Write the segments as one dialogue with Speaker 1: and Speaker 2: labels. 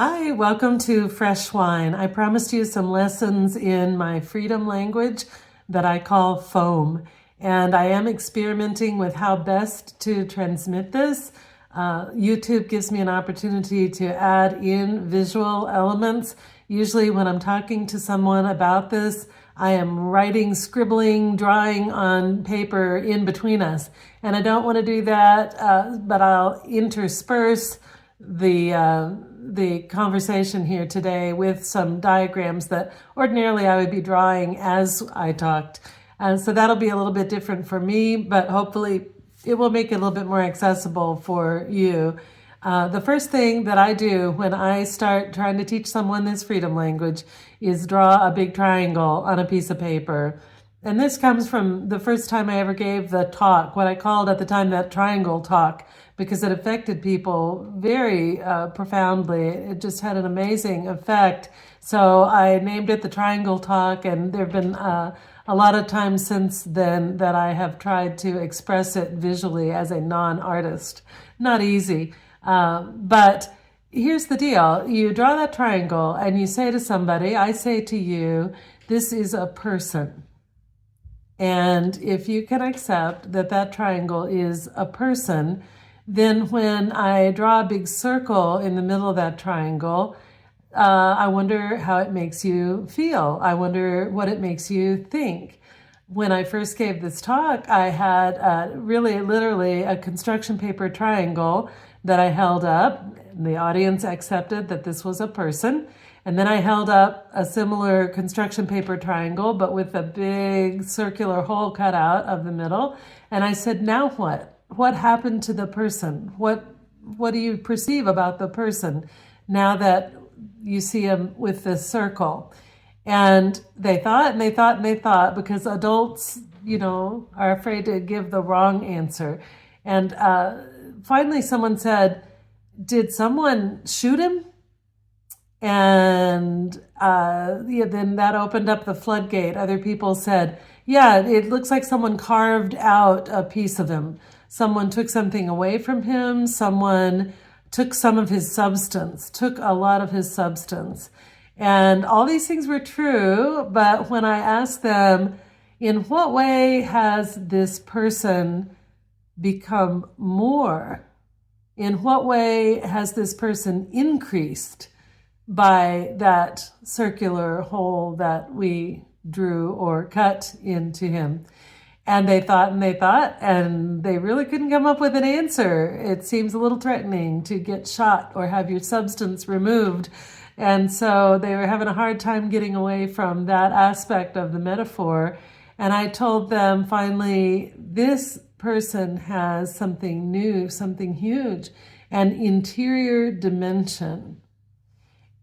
Speaker 1: Hi, welcome to Fresh Wine. I promised you some lessons in my freedom language that I call FoAm, and I am experimenting with how best to transmit this. YouTube gives me an opportunity to add in visual elements. Usually when I'm talking to someone about this, I am writing, scribbling, drawing on paper in between us. And I don't want to do that, but I'll intersperse the conversation here today with some diagrams that ordinarily I would be drawing as I talked. So that'll be a little bit different for me, but hopefully it will make it a little bit more accessible for you. The first thing that I do when I start trying to teach someone this freedom language is draw a big triangle on a piece of paper. And this comes from the first time I ever gave the talk, what I called at the time that triangle talk, because it affected people very profoundly. It just had an amazing effect. So I named it the triangle talk, and there have been a lot of times since then that I have tried to express it visually as a non-artist. Not easy, but here's the deal. You draw that triangle and you say to somebody, I say to you, this is a person. And if you can accept that that triangle is a person, then when I draw a big circle in the middle of that triangle, I wonder how it makes you feel. I wonder what it makes you think. When I first gave this talk, I had really literally a construction paper triangle that I held up. The audience accepted that this was a person. And then I held up a similar construction paper triangle, but with a big circular hole cut out of the middle. And I said, now what? What happened to the person? What do you perceive about the person now that you see him with this circle? And they thought and they thought and they thought, because adults, are afraid to give the wrong answer. And finally someone said, did someone shoot him? And then that opened up the floodgate. Other people said, yeah, it looks like someone carved out a piece of him. Someone took something away from him. Someone took some of his substance, took a lot of his substance. And all these things were true, but when I asked them, in what way has this person become more? In what way has this person increased by that circular hole that we drew or cut into him? And they thought and they thought, and they really couldn't come up with an answer. It seems a little threatening to get shot or have your substance removed. And so they were having a hard time getting away from that aspect of the metaphor. And I told them finally, this person has something new, something huge, an interior dimension.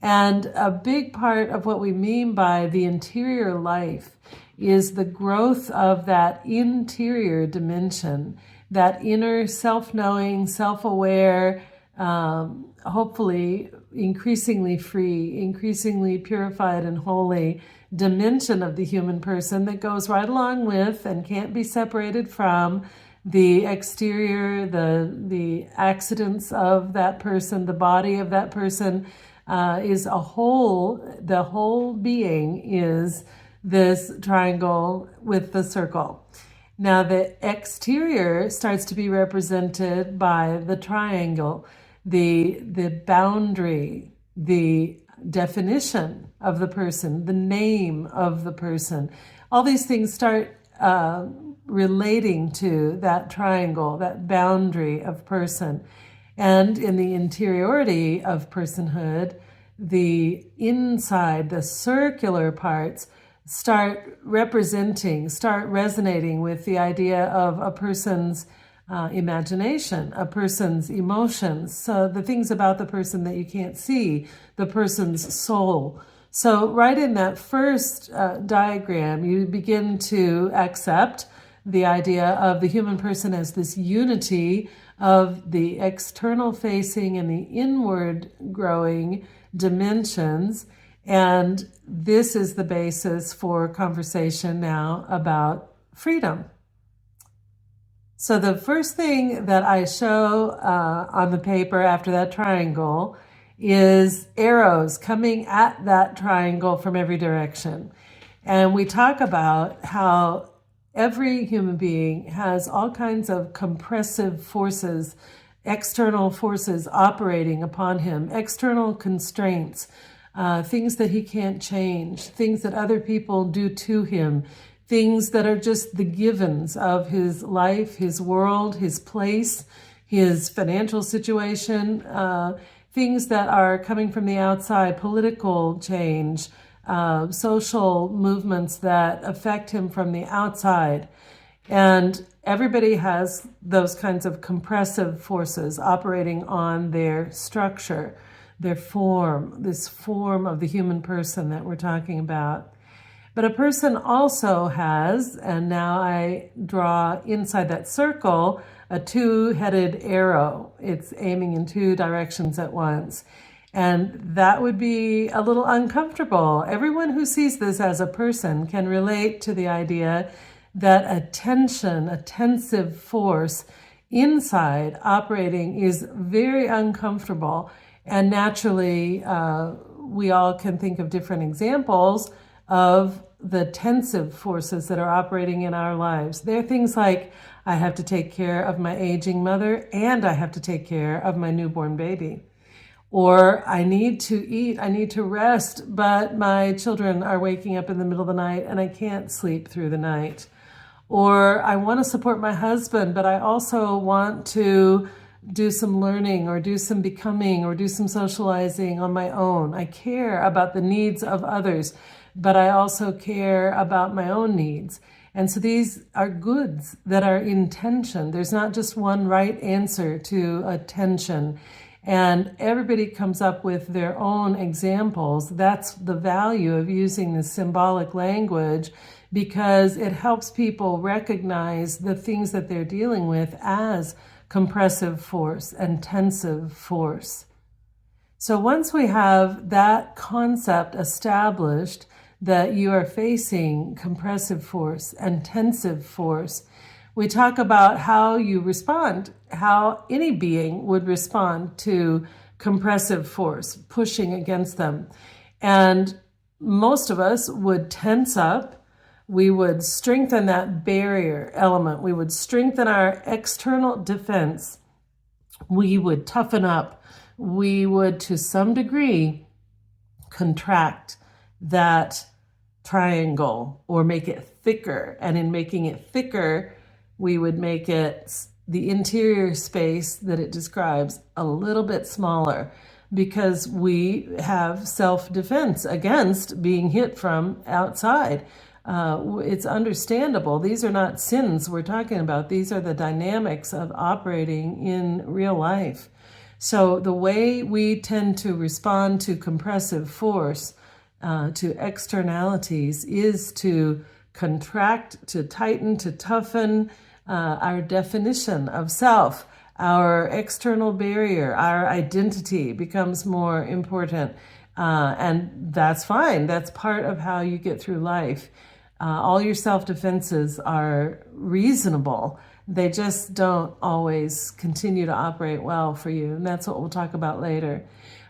Speaker 1: And a big part of what we mean by the interior life is the growth of that interior dimension, that inner self-knowing, self-aware, hopefully increasingly free, increasingly purified and holy dimension of the human person that goes right along with and can't be separated from the exterior, the accidents of that person, the body of that person is a whole. The whole being is this triangle with the circle. Now the exterior starts to be represented by the triangle, the boundary, the definition of the person, the name of the person. All these things start relating to that triangle, that boundary of person. And in the interiority of personhood, the inside, the circular parts start resonating with the idea of a person's imagination, a person's emotions, so the things about the person that you can't see, the person's soul. So right in that first diagram, you begin to accept the idea of the human person as this unity of the external facing and the inward growing dimensions. And this is the basis for conversation now about freedom. So the first thing that I show on the paper after that triangle is arrows coming at that triangle from every direction. And we talk about how every human being has all kinds of compressive forces, external forces operating upon him, external constraints, things that he can't change, things that other people do to him, things that are just the givens of his life, his world, his place, his financial situation, things that are coming from the outside, political change, social movements that affect him from the outside. And everybody has those kinds of compressive forces operating on their structure, their form, this form of the human person that we're talking about. But a person also has, and now I draw inside that circle, a two-headed arrow. It's aiming in two directions at once. And that would be a little uncomfortable. Everyone who sees this as a person can relate to the idea that a tension, a tensive force inside operating is very uncomfortable. And naturally, we all can think of different examples of the tensive forces that are operating in our lives. They're things like, I have to take care of my aging mother and I have to take care of my newborn baby. Or I need to eat, I need to rest, but my children are waking up in the middle of the night and I can't sleep through the night. Or I want to support my husband, but I also want to do some learning or do some becoming or do some socializing on my own. I care about the needs of others, but I also care about my own needs. And so these are goods that are in tension. There's not just one right answer to a tension. And everybody comes up with their own examples. That's the value of using the symbolic language, because it helps people recognize the things that they're dealing with as compressive force and tensive force. So once we have that concept established, that you are facing compressive force and tensive force, we talk about how you respond, how any being would respond to compressive force, pushing against them. And most of us would tense up. We would strengthen that barrier element. We would strengthen our external defense. We would toughen up. We would, to some degree, contract that triangle or make it thicker. And in making it thicker, we would make it, the interior space that it describes, a little bit smaller, because we have self-defense against being hit from outside. It's understandable. These are not sins we're talking about. These are the dynamics of operating in real life. So the way we tend to respond to compressive force, to externalities, is to contract, to tighten, to toughen our definition of self. Our external barrier, our identity becomes more important. And that's fine. That's part of how you get through life. All your self-defenses are reasonable. They just don't always continue to operate well for you. And that's what we'll talk about later.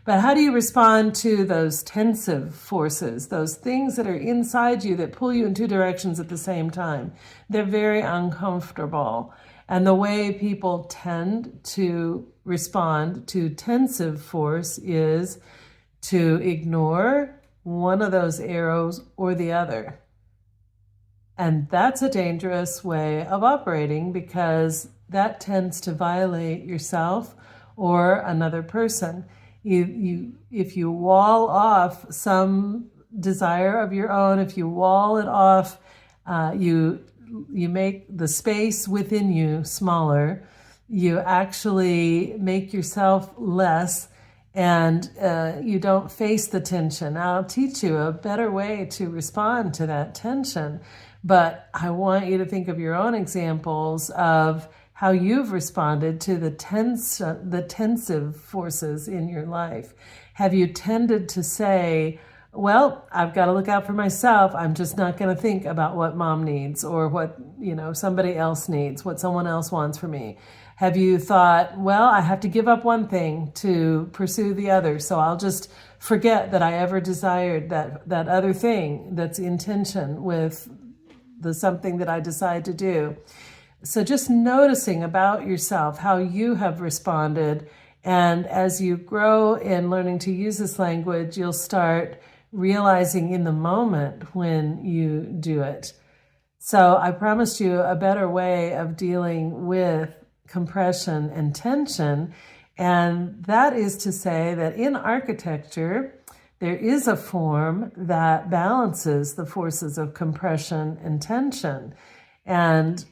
Speaker 1: But how do you respond to those tensive forces, those things that are inside you that pull you in two directions at the same time? They're very uncomfortable. And the way people tend to respond to tensive force is to ignore one of those arrows or the other. And that's a dangerous way of operating, because that tends to violate yourself or another person. If you wall off some desire of your own, if you wall it off, you make the space within you smaller. You actually make yourself less, and you don't face the tension. I'll teach you a better way to respond to that tension. But I want you to think of your own examples of how you've responded to the tensive forces in your life. Have you tended to say, well, I've got to look out for myself. I'm just not going to think about what mom needs or what, somebody else needs, what someone else wants from me. Have you thought, well, I have to give up one thing to pursue the other, so I'll just forget that I ever desired that other thing that's in tension with the something that I decide to do? So just noticing about yourself how you have responded. And as you grow in learning to use this language, you'll start realizing in the moment when you do it. So I promised you a better way of dealing with compression and tension. And that is to say that in architecture, there is a form that balances the forces of compression and tension. And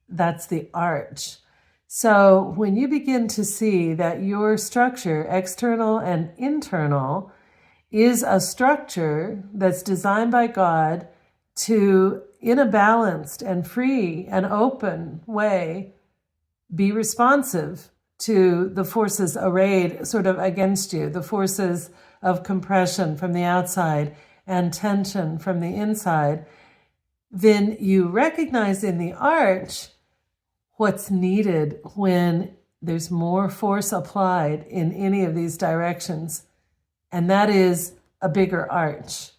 Speaker 1: that's the arch. So when you begin to see that your structure, external and internal, is a structure that's designed by God to, in a balanced and free and open way, be responsive to the forces arrayed sort of against you, the forces of compression from the outside and tension from the inside, then you recognize in the arch what's needed when there's more force applied in any of these directions, and that is a bigger arch.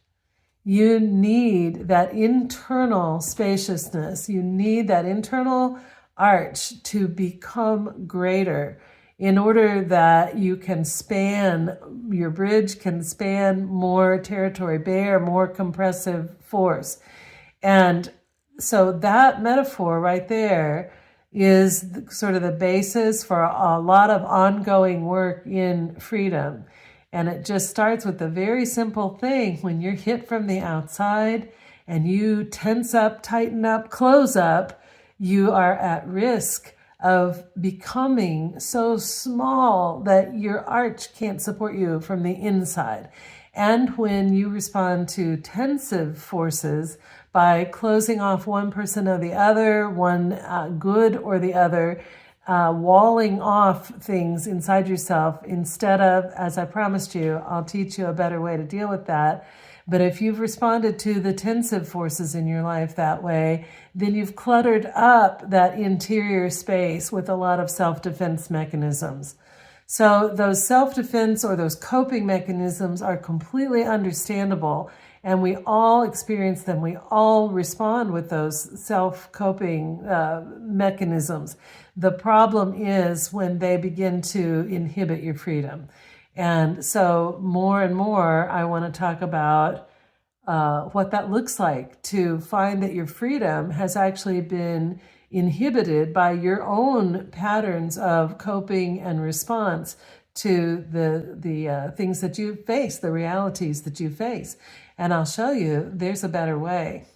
Speaker 1: You need that internal spaciousness. You need that internal arch to become greater in order that you can span, your bridge can span more territory, bear more compressive force. And so that metaphor right there is sort of the basis for a lot of ongoing work in freedom. And it just starts with the very simple thing. When you're hit from the outside and you tense up, tighten up, close up, you are at risk of becoming so small that your arch can't support you from the inside. And when you respond to tensive forces by closing off one person or the other, one good or the other, walling off things inside yourself instead of, as I promised you, I'll teach you a better way to deal with that. But if you've responded to the tensive forces in your life that way, then you've cluttered up that interior space with a lot of self-defense mechanisms. So those self-defense or those coping mechanisms are completely understandable, and we all experience them. We all respond with those self-coping mechanisms. The problem is when they begin to inhibit your freedom. And so more and more, I want to talk about what that looks like to find that your freedom has actually been inhibited by your own patterns of coping and response to the things that you face, the realities that you face. And I'll show you there's a better way.